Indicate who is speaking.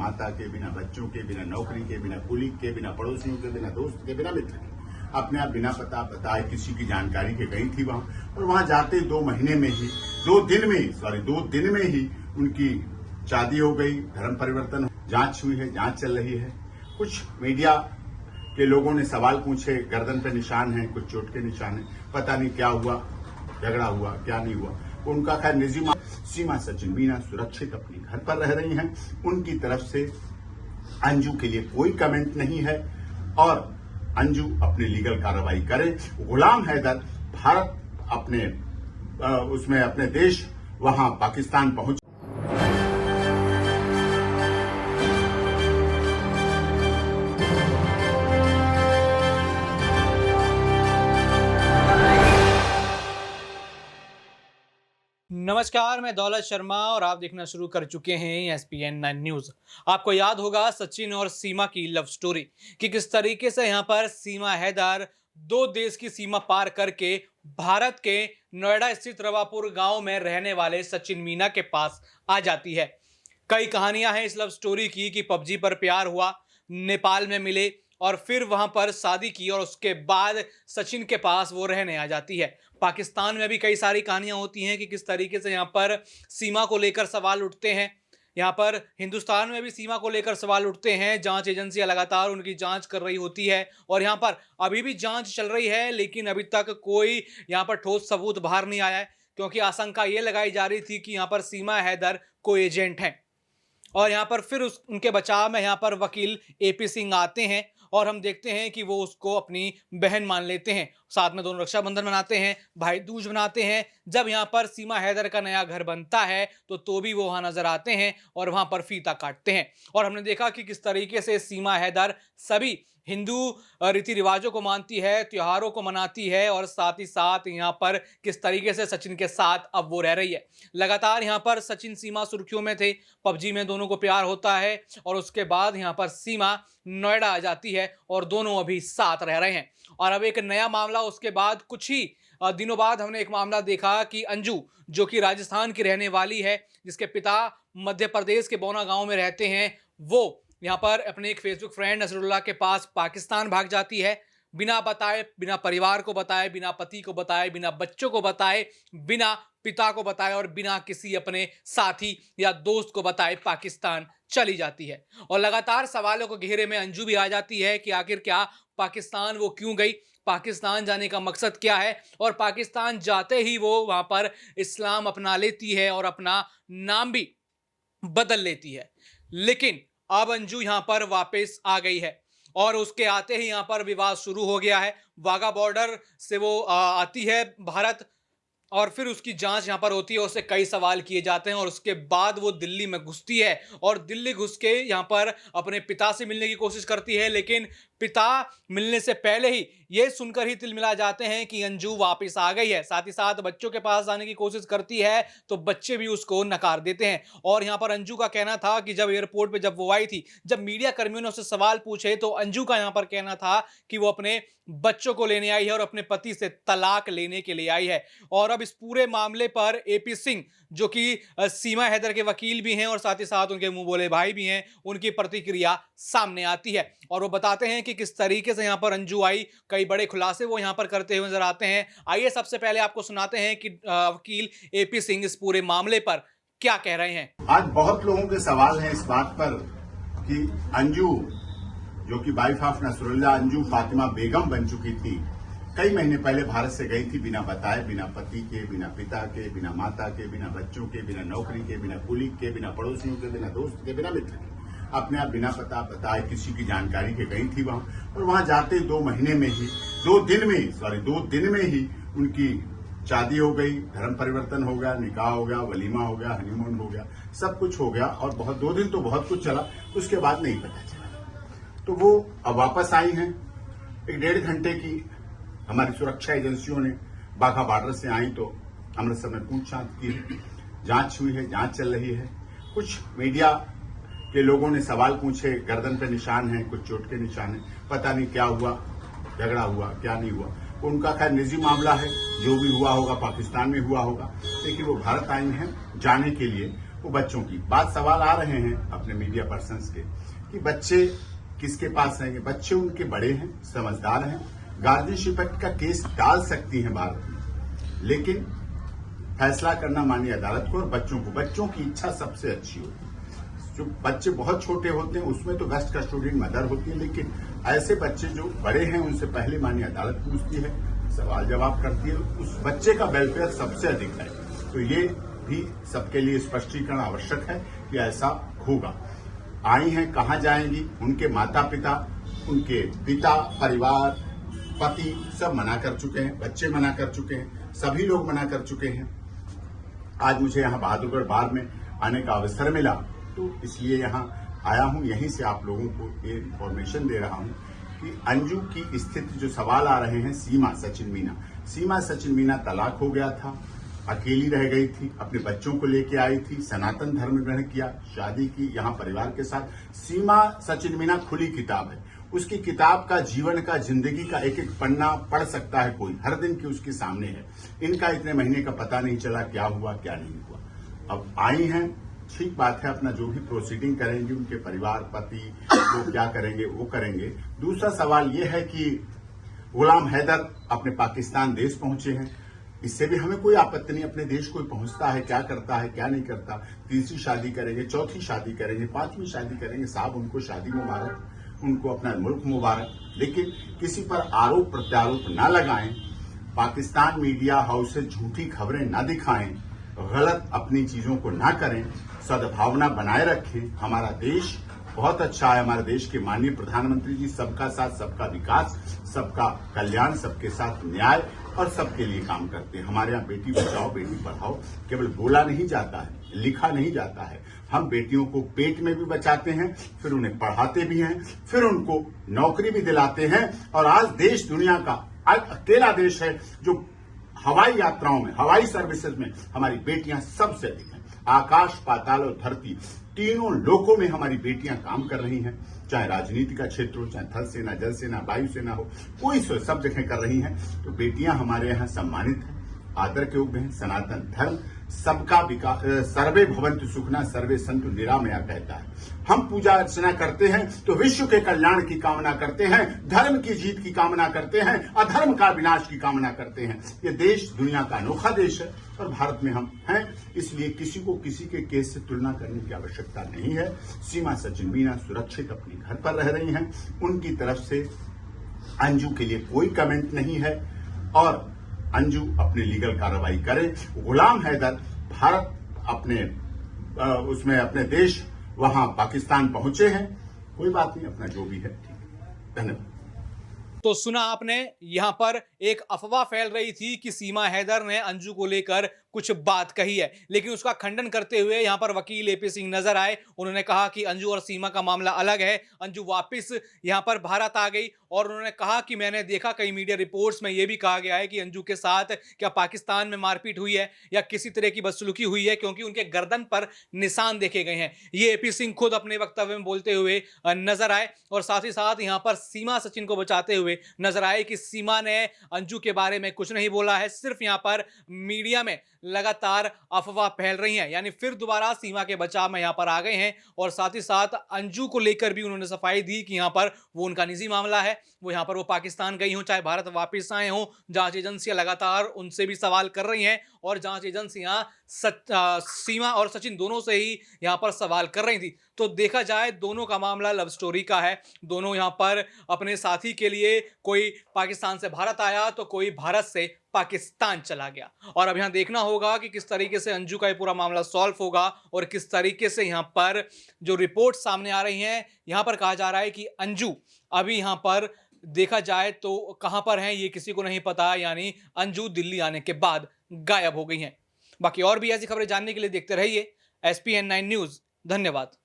Speaker 1: माता के, बिना बच्चों के, बिना नौकरी के, बिना कुलीग के, बिना पड़ोसियों के, बिना दोस्त के, बिना मित्र के, अपने आप बिना पता बताए किसी की जानकारी के गई थी वहां। और वहां जाते 2 दिन में ही उनकी शादी हो गई, धर्म परिवर्तन, जांच हुई है, जांच चल रही है। कुछ मीडिया के लोगों ने सवाल पूछे, गर्दन पे निशान है, कुछ चोट के निशान है, पता नहीं क्या हुआ, झगड़ा हुआ क्या नहीं हुआ। उनका खैर निजी सीमा सचिन मीना सुरक्षित अपने घर पर रह रही हैं। उनकी तरफ से अंजू के लिए कोई कमेंट नहीं है और अंजू अपनी लीगल कार्रवाई करे। गुलाम हैदर भारत अपने देश वहां पाकिस्तान पहुंच
Speaker 2: नमस्कार, मैं दौलत शर्मा और आप देखना शुरू कर चुके हैं ESPN 9 न्यूज। आपको याद होगा सचिन और सीमा की लव स्टोरी कि किस तरीके से यहां पर सीमा हैदर 2 देश की सीमा पार करके भारत के नोएडा स्थित रवापुर गांव में रहने वाले सचिन मीना के पास आ जाती है। कई कहानियां हैं इस लव स्टोरी की कि पबजी पर प्यार हुआ, नेपाल में मिले और फिर वहां पर शादी की और उसके बाद सचिन के पास वो रहने आ जाती है। पाकिस्तान में भी कई सारी कहानियां होती हैं कि किस तरीके से यहाँ पर सीमा को लेकर सवाल उठते हैं। यहाँ पर हिंदुस्तान में भी सीमा को लेकर सवाल उठते हैं। जांच एजेंसियां लगातार उनकी जांच कर रही होती है और यहाँ पर अभी भी जांच चल रही है, लेकिन अभी तक कोई यहाँ पर ठोस सबूत बाहर नहीं आया है, क्योंकि आशंका ये लगाई जा रही थी कि यहाँ पर सीमा हैदर कोई एजेंट हैं। और यहाँ पर फिर उनके बचाव में यहाँ पर वकील AP सिंह आते हैं और हम देखते हैं कि वो उसको अपनी बहन मान लेते हैं। साथ में दोनों रक्षाबंधन मनाते हैं, भाई दूज मनाते हैं। जब यहाँ पर सीमा हैदर का नया घर बनता है तो भी वो वहां नजर आते हैं और वहां पर फीता काटते हैं। और हमने देखा कि किस तरीके से सीमा हैदर सभी हिंदू रीति रिवाजों को मानती है, त्योहारों को मनाती है और साथ ही साथ यहाँ पर किस तरीके से सचिन के साथ अब वो रह रही है। लगातार यहाँ पर सचिन सीमा सुर्खियों में थे, पबजी में दोनों को प्यार होता है और उसके बाद यहाँ पर सीमा नोएडा आ जाती है और दोनों अभी साथ रह रहे हैं। और अब एक नया मामला, उसके बाद कुछ ही दिनों बाद हमने एक मामला देखा कि अंजू, जो कि राजस्थान की रहने वाली है, जिसके पिता मध्य प्रदेश के बौना गांव में रहते हैं, वो यहाँ पर अपने एक फेसबुक फ्रेंड नसरुल्लाह के पास पाकिस्तान भाग जाती है। बिना बताए, बिना परिवार को बताए, बिना पति को बताए, बिना बच्चों को बताए, बिना पिता को बताए और बिना किसी अपने साथी या दोस्त को बताए पाकिस्तान चली जाती है। और लगातार सवालों के घेरे में अंजू भी आ जाती है कि आखिर क्या पाकिस्तान वो क्यों गई, पाकिस्तान जाने का मकसद क्या है। और पाकिस्तान जाते ही वो वहां पर इस्लाम अपना लेती है और अपना नाम भी बदल लेती है। लेकिन अब अंजू यहां पर वापस आ गई है और उसके आते ही यहां पर विवाद शुरू हो गया है। वाघा बॉर्डर से वो आती है भारत और फिर उसकी जांच यहां पर होती है, उससे कई सवाल किए जाते हैं और उसके बाद वो दिल्ली में घुसती है और दिल्ली घुस के यहां पर अपने पिता से मिलने की कोशिश करती है। लेकिन पिता मिलने से पहले ही ये सुनकर ही तिलमिला जाते हैं कि अंजू वापस आ गई है। साथ ही साथ बच्चों के पास जाने की कोशिश करती है तो बच्चे भी उसको नकार देते हैं। और यहां पर अंजू का कहना था कि जब एयरपोर्ट पे जब वो आई थी, जब मीडिया कर्मियों ने उससे सवाल पूछे, तो अंजू का यहां पर कहना था कि वो अपने बच्चों को लेने आई है और अपने पति से तलाक लेने के लिए आई है। और अब इस पूरे मामले पर AP सिंह, जो कि सीमा हैदर के वकील भी हैं और साथ ही साथ उनके मुंह बोले भाई भी हैं, उनकी प्रतिक्रिया सामने आती है और वो बताते हैं कि किस तरीके से यहां पर अंजू आई। कई बड़े खुलासे वो यहां पर करते हुए नजर आते हैं। आइए सबसे पहले आपको सुनाते हैं कि वकील AP सिंह इस पूरे मामले पर क्या कह रहे हैं।
Speaker 1: आज बहुत लोगों के सवाल हैं इस बात पर कि अंजू, जो कि वाइफ ऑफ नसरुल्लाह अंजू फातिमा बेगम बन चुकी थी, कई महीने पहले भारत से गई थी बिना बताए, बिना पति के, बिना पिता के, बिना माता के, बिना बच्चों के, बिना नौकरी के, बिना कुलीग के, बिना पड़ोसियों के, बिना दोस्त के, बिना मित्र के, अपने आप बिना पता बताए किसी की जानकारी के गई थी वहां। और वहां जाते 2 दिन में ही उनकी शादी हो गई, धर्म परिवर्तन हो गया, निकाह हो गया, वलीमा हो गया, हनीमून हो गया, सब कुछ हो गया और 2 दिन तो बहुत कुछ चला, उसके बाद नहीं पता चला। तो वो अब वापस आई हैं। 1-1.5 घंटे की हमारी सुरक्षा एजेंसियों ने बाघा बॉर्डर से आई तो अमृतसर में पूछताछ की, जांच हुई है, जांच चल रही है। कुछ मीडिया के लोगों ने सवाल पूछे, गर्दन पे निशान है, कुछ चोट के निशान है, पता नहीं क्या हुआ, झगड़ा हुआ क्या नहीं हुआ। उनका खैर निजी मामला है, जो भी हुआ होगा पाकिस्तान में हुआ होगा, लेकिन वो भारत आई हैं जाने के लिए वो बच्चों की बात सवाल आ रहे हैं अपने मीडिया पर्सन्स के कि बच्चे किसके पास रहेंगे। बच्चे उनके बड़े हैं, समझदार हैं, गार्जियनशिप एक्ट का केस डाल सकती हैं भारत में, लेकिन फैसला करना माननीय अदालत को, और बच्चों की इच्छा सबसे अच्छी होती है। जो बच्चे बहुत छोटे होते हैं उसमें तो बेस्ट कस्टोडियन मदर होती है, लेकिन ऐसे बच्चे जो बड़े हैं उनसे पहले माननीय अदालत पूछती है, सवाल जवाब करती है, उस बच्चे का वेलफेयर सबसे अधिक है। तो ये भी सबके लिए स्पष्टीकरण आवश्यक है कि ऐसा होगा। आई हैं, कहाँ जाएंगी, उनके माता पिता, उनके पिता, परिवार, पति सब मना कर चुके हैं, बच्चे मना कर चुके हैं, सभी लोग मना कर चुके हैं। आज मुझे यहाँ बहादुरगढ़ बार में आने का अवसर मिला, तो इसलिए यहाँ आया हूँ। यहीं से आप लोगों को ये इन्फॉर्मेशन दे रहा हूँ कि अंजू की स्थिति, जो सवाल आ रहे हैं, सीमा सचिन मीना तलाक हो गया था, अकेली रह गई थी, अपने बच्चों को लेके आई थी, सनातन धर्म ग्रहण किया, शादी की यहाँ परिवार के साथ। सीमा सचिन मीना खुली किताब है, उसकी किताब का, जीवन का, जिंदगी का एक एक पन्ना पढ़ सकता है कोई, हर दिन की उसके सामने है। इनका इतने महीने का पता नहीं चला क्या हुआ क्या नहीं हुआ। अब आई हैं, ठीक बात है, अपना जो भी प्रोसीडिंग करेंगे, उनके परिवार, पति वो क्या करेंगे वो करेंगे। दूसरा सवाल ये है कि गुलाम हैदर अपने पाकिस्तान देश पहुंचे हैं, इससे भी हमें कोई आपत्ति नहीं, अपने देश कोई पहुंचता है, क्या करता है क्या नहीं करता, तीसरी शादी करेंगे, चौथी शादी करेंगे, पांचवी शादी करेंगे, साहब उनको शादी मुबारक, उनको अपना मुल्क मुबारक, लेकिन किसी पर आरोप प्रत्यारोप न लगाएं, पाकिस्तान मीडिया हाउस से झूठी खबरें न दिखाएं, गलत अपनी चीजों को ना करें, सद्भावना बनाए रखें। हमारा देश बहुत अच्छा है, हमारे देश के माननीय प्रधानमंत्री जी सबका साथ सबका विकास, सबका कल्याण, सबके साथ न्याय और सबके लिए काम करते हैं। हमारे यहाँ बेटी बचाओ बेटी पढ़ाओ केवल बोला नहीं जाता है, लिखा नहीं जाता है, हम बेटियों को पेट में भी बचाते हैं, फिर उन्हें पढ़ाते भी हैं, फिर उनको नौकरी भी दिलाते हैं। और आज देश दुनिया का अकेला देश है जो हवाई यात्राओं में, हवाई सर्विसेज में हमारी बेटियां सबसे अधिक हैं। आकाश, पाताल और धरती तीनों लोकों में हमारी बेटियां काम कर रही हैं, चाहे राजनीति का क्षेत्र हो, चाहे थल सेना, जल सेना, वायु सेना हो, कोई सब जगह कर रही हैं। तो बेटियां हमारे यहाँ सम्मानित हैं, आदर के योग्य हैं। सनातन धर्म सबका विकास, सर्वे भवन्तु सुखिनः सर्वे सन्तु निरामया कहता है। हम पूजा अर्चना करते हैं तो विश्व के कल्याण की कामना करते हैं, धर्म की जीत की कामना करते हैं, अधर्म का विनाश की कामना करते हैं। ये देश दुनिया का अनोखा देश है और भारत में हम हैं, इसलिए किसी को किसी के केस से तुलना करने की आवश्यकता नहीं है। सीमा सचिन मीना सुरक्षित अपने घर पर रह रही हैं, उनकी तरफ से अंजू के लिए कोई कमेंट नहीं है और अंजू अपनी लीगल कार्रवाई करे। गुलाम हैदर भारत अपने उसमें अपने देश वहां पाकिस्तान पहुंचे हैं, कोई बात नहीं, अपना जो भी है ठीक है। धन्यवाद।
Speaker 2: तो सुना आपने, यहां पर एक अफवाह फैल रही थी कि सीमा हैदर ने अंजू को लेकर कुछ बात कही है, लेकिन उसका खंडन करते हुए यहां पर वकील एपी सिंह नजर आए। उन्होंने कहा कि अंजू और सीमा का मामला अलग है, अंजू वापस यहां पर भारत आ गई और उन्होंने कहा कि मैंने देखा कई मीडिया रिपोर्ट्स में यह भी कहा गया है कि अंजू के साथ क्या पाकिस्तान में मारपीट हुई है या किसी तरह की बदसलूकी हुई है, क्योंकि उनके गर्दन पर निशान देखे गए हैं। ये एपी सिंह खुद अपने वक्तव्य में बोलते हुए नजर आए और साथ ही साथ यहां पर सीमा सचिन को बचाते हुए नजर आए कि सीमा ने अंजू के बारे में कुछ नहीं बोला है, सिर्फ यहां पर मीडिया में लगातार अफवाह फैल रही हैं। यानी फिर दोबारा सीमा के बचाव में यहां पर आ गए हैं और साथ ही साथ अंजू को लेकर भी उन्होंने सफाई दी कि यहां पर वो उनका निजी मामला है, वो यहां पर वो पाकिस्तान गई हो चाहे भारत वापस आए हो, जांच एजेंसियां लगातार उनसे भी सवाल कर रही हैं और जांच एजेंसियां सीमा और सचिन दोनों से ही यहां पर सवाल कर रही थी। तो देखा जाए दोनों का मामला लव स्टोरी का है, दोनों यहां पर अपने साथी के लिए, कोई पाकिस्तान से भारत आया तो कोई भारत से पाकिस्तान चला गया। और अब यहां देखना होगा कि किस तरीके से अंजू का ये पूरा मामला सॉल्व होगा और किस तरीके से यहां पर जो रिपोर्ट सामने आ रही हैं, यहां पर कहा जा रहा है कि अंजू अभी यहां पर देखा जाए तो कहां पर हैं ये किसी को नहीं पता, यानी अंजू दिल्ली आने के बाद गायब हो गई हैं। बाकी और भी ऐसी खबरें जानने के लिए देखते रहिए SPN9 न्यूज। धन्यवाद।